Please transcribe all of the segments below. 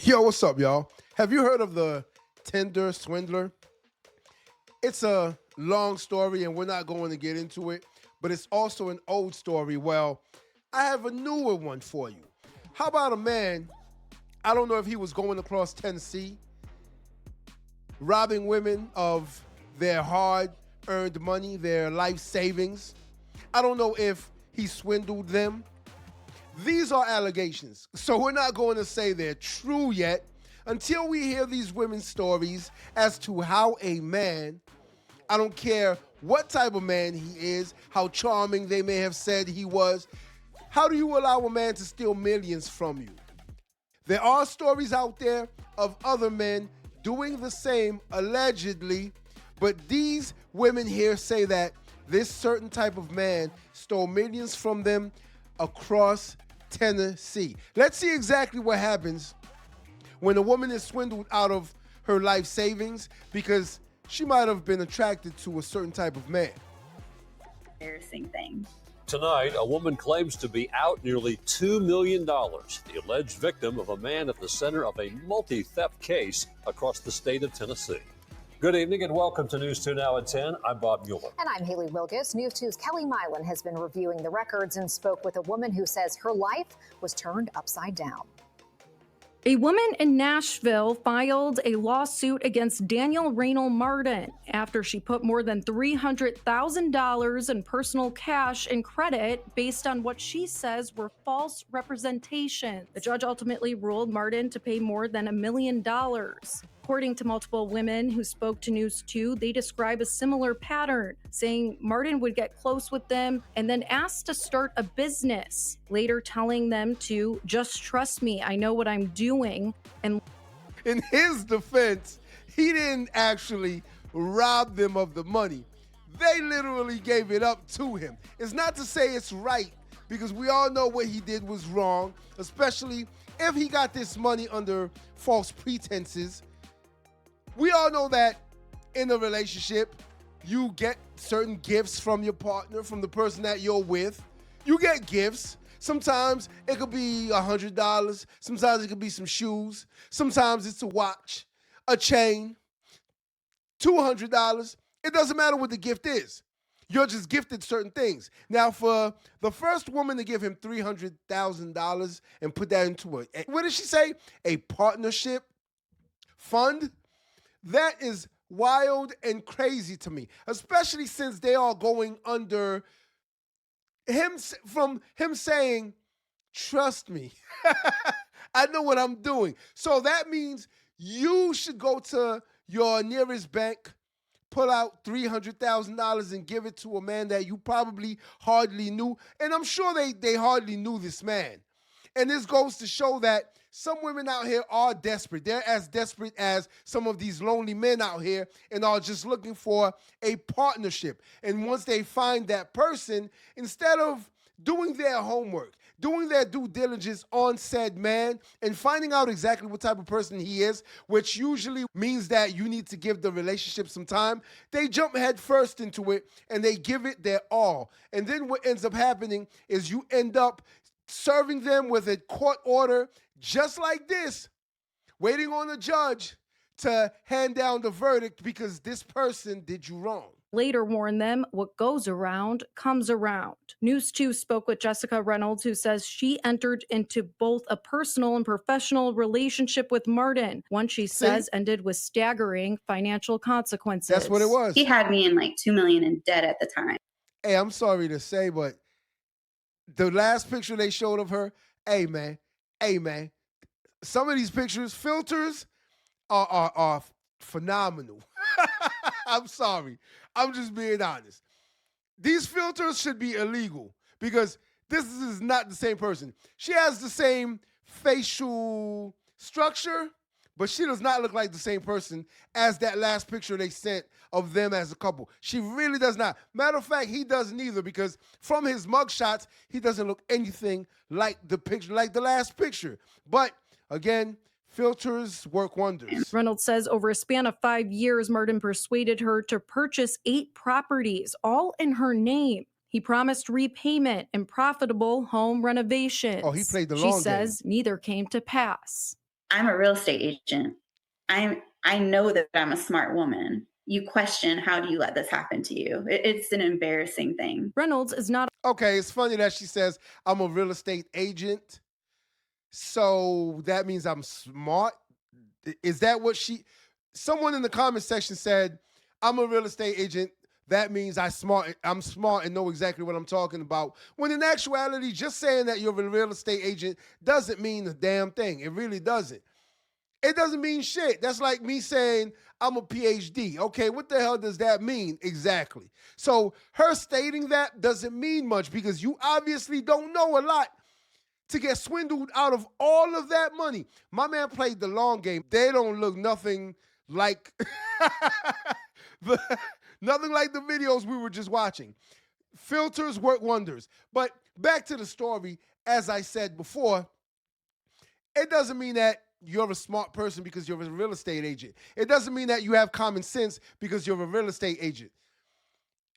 Yo, what's up, y'all? Have you heard of the Tinder swindler? It's a long story and we're not going to get into it, but it's also an old story. Well, I have a newer one for you. How about a man, I don't know if he was going across Tennessee, robbing women of their hard-earned money, their life savings. I don't know if he swindled them. These are allegations, so we're not going to say they're true yet until we hear these women's stories as to how a man, I don't care what type of man he is, how charming they may have said he was, how do you allow a man to steal millions from you? There are stories out there of other men doing the same, allegedly, but these women here say that this certain type of man stole millions from them across Tennessee. Let's see exactly what happens when a woman is swindled out of her life savings because she might have been attracted to a certain type of man. Embarrassing thing. Tonight, a woman claims to be out nearly $2 million, the alleged victim of a man at the center of a multi-theft case across the state of Tennessee. Good evening and welcome to News 2 Now at 10. I'm Bob Mueller. And I'm Haley Wilgus. News 2's Kelly Milan has been reviewing the records and spoke with a woman who says her life was turned upside down. A woman in Nashville filed a lawsuit against Daniel Raynell Martin after she put more than $300,000 in personal cash and credit based on what she says were false representations. The judge ultimately ruled Martin to pay more than $1 million. According to multiple women who spoke to News 2, they describe a similar pattern, saying Martin would get close with them and then ask to start a business, later telling them to just trust me, I know what I'm doing. And in his defense, he didn't actually rob them of the money. They literally gave it up to him. It's not to say it's right, because we all know what he did was wrong, especially if he got this money under false pretenses. We all know that in a relationship, you get certain gifts from your partner, from the person that you're with. You get gifts. Sometimes it could be $100. Sometimes it could be some shoes. Sometimes it's a watch, a chain, $200. It doesn't matter what the gift is. You're just gifted certain things. Now, for the first woman to give him $300,000 and put that into what did she say? A partnership fund? That is wild and crazy to me, especially since they are going under him, from him saying, trust me, I know what I'm doing. So that means you should go to your nearest bank, pull out $300,000 and give it to a man that you probably hardly knew. And I'm sure they hardly knew this man. And this goes to show that some women out here are desperate. They're as desperate as some of these lonely men out here and are just looking for a partnership. And once they find that person, instead of doing their homework, doing their due diligence on said man and finding out exactly what type of person he is, which usually means that you need to give the relationship some time, they jump head first into it and they give it their all. And then what ends up happening is you end up serving them with a court order just like this, waiting on the judge to hand down the verdict because this person did you wrong. Later warned them what goes around comes around. News 2 spoke with Jessica Reynolds, who says she entered into both a personal and professional relationship with Martin. One, she says, ended with staggering financial consequences. That's what it was. He had me in like $2 million in debt at the time. Hey, I'm sorry to say, but the last picture they showed of her, hey man, some of these pictures, filters are phenomenal. I'm sorry. I'm just being honest. These filters should be illegal because this is not the same person. She has the same facial structure, but she does not look like the same person as that last picture they sent of them as a couple. She really does not. Matter of fact, he doesn't either because from his mugshots, he doesn't look anything like the picture, like the last picture. But again, filters work wonders. Reynolds says over a span of 5 years, Martin persuaded her to purchase 8 properties, all in her name. He promised repayment and profitable home renovations. Oh, he played the long game. She says neither came to pass. I'm a real estate agent. I know that I'm a smart woman. You question, how do you let this happen to you? It's an embarrassing thing. Reynolds is not Okay, it's funny that she says, I'm a real estate agent. So that means I'm smart. Is that what someone in the comment section said, I'm a real estate agent. That means I'm smart and know exactly what I'm talking about. When in actuality, just saying that you're a real estate agent doesn't mean a damn thing. It really doesn't. It doesn't mean shit. That's like me saying I'm a PhD. Okay, what the hell does that mean exactly? So her stating that doesn't mean much because you obviously don't know a lot to get swindled out of all of that money. My man played the long game. They don't look nothing like nothing like the videos we were just watching. Filters work wonders. But back to the story, as I said before, it doesn't mean that you're a smart person because you're a real estate agent. It doesn't mean that you have common sense because you're a real estate agent.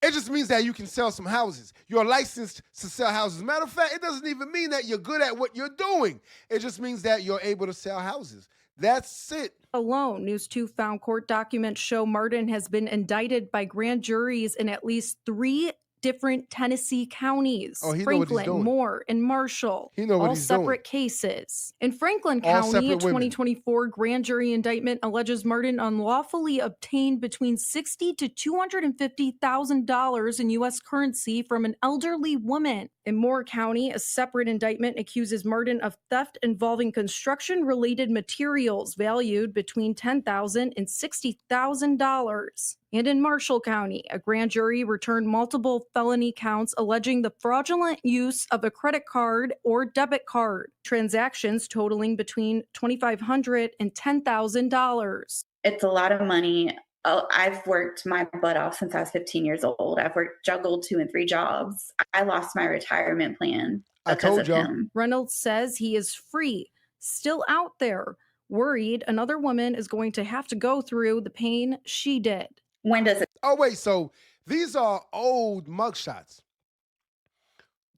It just means that you can sell some houses. You're licensed to sell houses. Matter of fact, it doesn't even mean that you're good at what you're doing. It just means that you're able to sell houses. That's it. alone. News 2 found court documents show Martin has been indicted by grand juries in at least 3 different Tennessee counties. Oh, he know what he's Franklin, doing. Moore, and Marshall. He know what all he's doing. separate cases. In Franklin All County, a separate women. 2024 grand jury indictment alleges Martin unlawfully obtained between $60,000 to $250,000 in U.S. currency from an elderly woman. In Moore County, a separate indictment accuses Martin of theft involving construction-related materials valued between $10,000 and $60,000. And in Marshall County, a grand jury returned multiple felony counts alleging the fraudulent use of a credit card or debit card, transactions totaling between $2,500 and $10,000. It's a lot of money. I've worked my butt off since I was 15 years old. I've juggled 2 and 3 jobs. I lost my retirement plan because of him. Reynolds says he is free, still out there, worried another woman is going to have to go through the pain she did. When does it? Oh, wait, so these are old mugshots.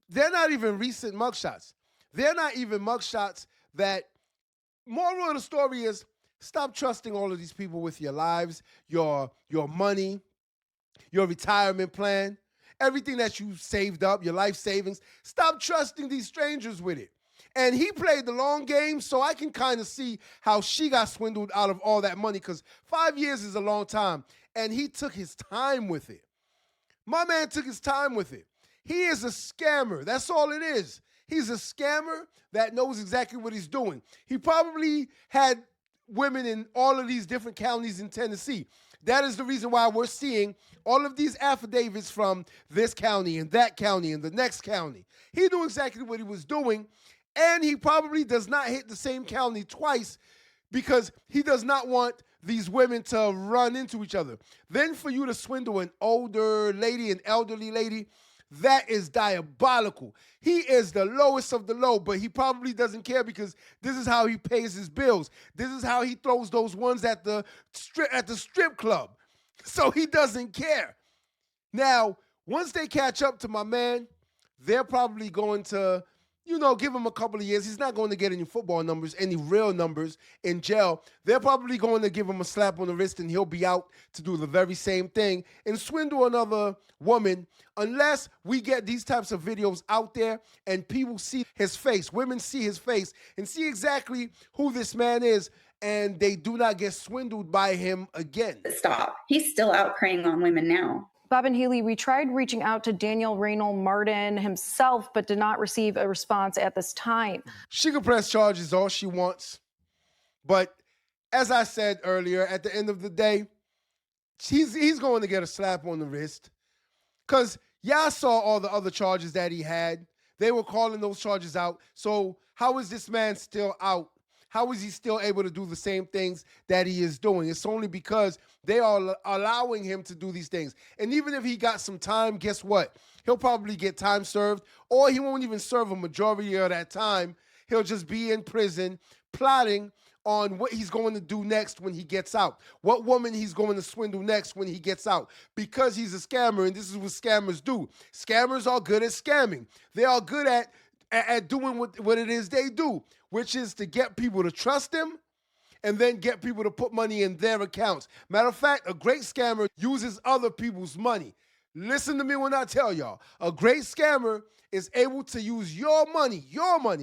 They're not even recent mugshots. They're not even mugshots that, moral of the story is, stop trusting all of these people with your lives, your money, your retirement plan, everything that you saved up, your life savings. Stop trusting these strangers with it. And he played the long game, so I can kind of see how she got swindled out of all that money, because 5 years is a long time, and he took his time with it. My man took his time with it. He is a scammer. That's all it is. He's a scammer that knows exactly what he's doing. He probably had women in all of these different counties in Tennessee. That is the reason why we're seeing all of these affidavits from this county and that county and the next county. He knew exactly what he was doing, and he probably does not hit the same county twice because he does not want these women to run into each other. Then for you to swindle an older lady, an elderly lady, that is diabolical. He is the lowest of the low, but he probably doesn't care because this is how he pays his bills. This is how he throws those ones at the strip club. So he doesn't care. Now, once they catch up to my man, they're probably going to, give him a couple of years. He's not going to get any football numbers, any real numbers in jail. They're probably going to give him a slap on the wrist and he'll be out to do the very same thing and swindle another woman, unless we get these types of videos out there and people see his face, women see his face and see exactly who this man is, and they do not get swindled by him again. Stop. He's still out preying on women now. Bob and Haley, we tried reaching out to Daniel Raynell Martin himself, but did not receive a response at this time. She can press charges all she wants. But as I said earlier, at the end of the day, he's going to get a slap on the wrist. Because y'all saw all the other charges that he had. They were calling those charges out. So how is this man still out? How is he still able to do the same things that he is doing? It's only because they are allowing him to do these things. And even if he got some time, guess what? He'll probably get time served, or he won't even serve a majority of that time. He'll just be in prison plotting on what he's going to do next when he gets out, what woman he's going to swindle next when he gets out, because he's a scammer, and this is what scammers do. Scammers are good at scamming. They are good at doing what it is they do, which is to get people to trust them and then get people to put money in their accounts. Matter of fact, a great scammer uses other people's money. Listen to me when I tell y'all. A great scammer is able to use your money,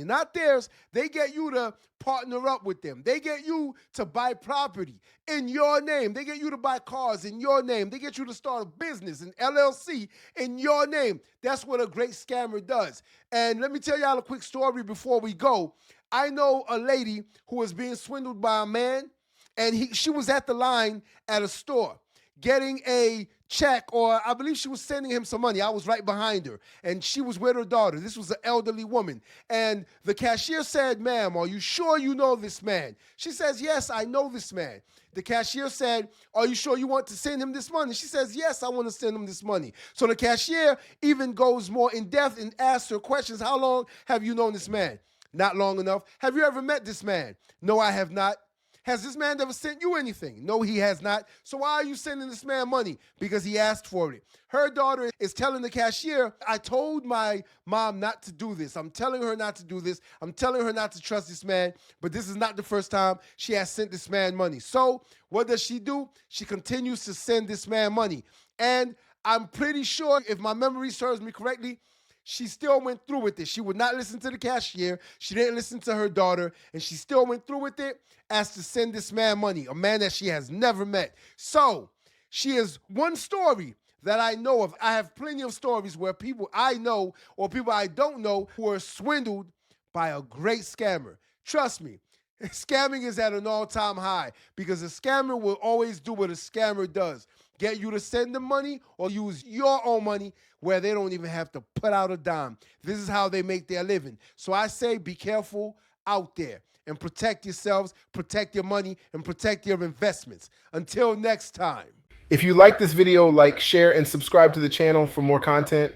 not theirs. They get you to partner up with them. They get you to buy property in your name. They get you to buy cars in your name. They get you to start a business, an LLC, in your name. That's what a great scammer does. And let me tell y'all a quick story before we go. I know a lady who was being swindled by a man, and she was at the line at a store getting a check, or I believe she was sending him some money. I was right behind her, and she was with her daughter. This was an elderly woman. And the cashier said, "Ma'am, are you sure you know this man?" She says, "Yes, I know this man." The cashier said, "Are you sure you want to send him this money?" She says, "Yes, I want to send him this money." So the cashier even goes more in depth and asks her questions. "How long have you known this man?" "Not long enough." "Have you ever met this man?" "No, I have not." "Has this man ever sent you anything?" "No, he has not." "So why are you sending this man money?" "Because he asked for it." Her daughter is telling the cashier, "I told my mom not to do this. I'm telling her not to do this. I'm telling her not to trust this man. But this is not the first time she has sent this man money." So what does she do? She continues to send this man money. And I'm pretty sure, if my memory serves me correctly, she still went through with it. She would not listen to the cashier. She didn't listen to her daughter, and she still went through with it as to send this man money, a man that she has never met. So she is one story that I know of. I have plenty of stories where people I know or people I don't know who are swindled by a great scammer. Trust me, scamming is at an all-time high because a scammer will always do what a scammer does. Get you to send them money or use your own money where they don't even have to put out a dime. This is how they make their living. So I say be careful out there and protect yourselves, protect your money, and protect your investments. Until next time. If you like this video, like, share, and subscribe to the channel for more content.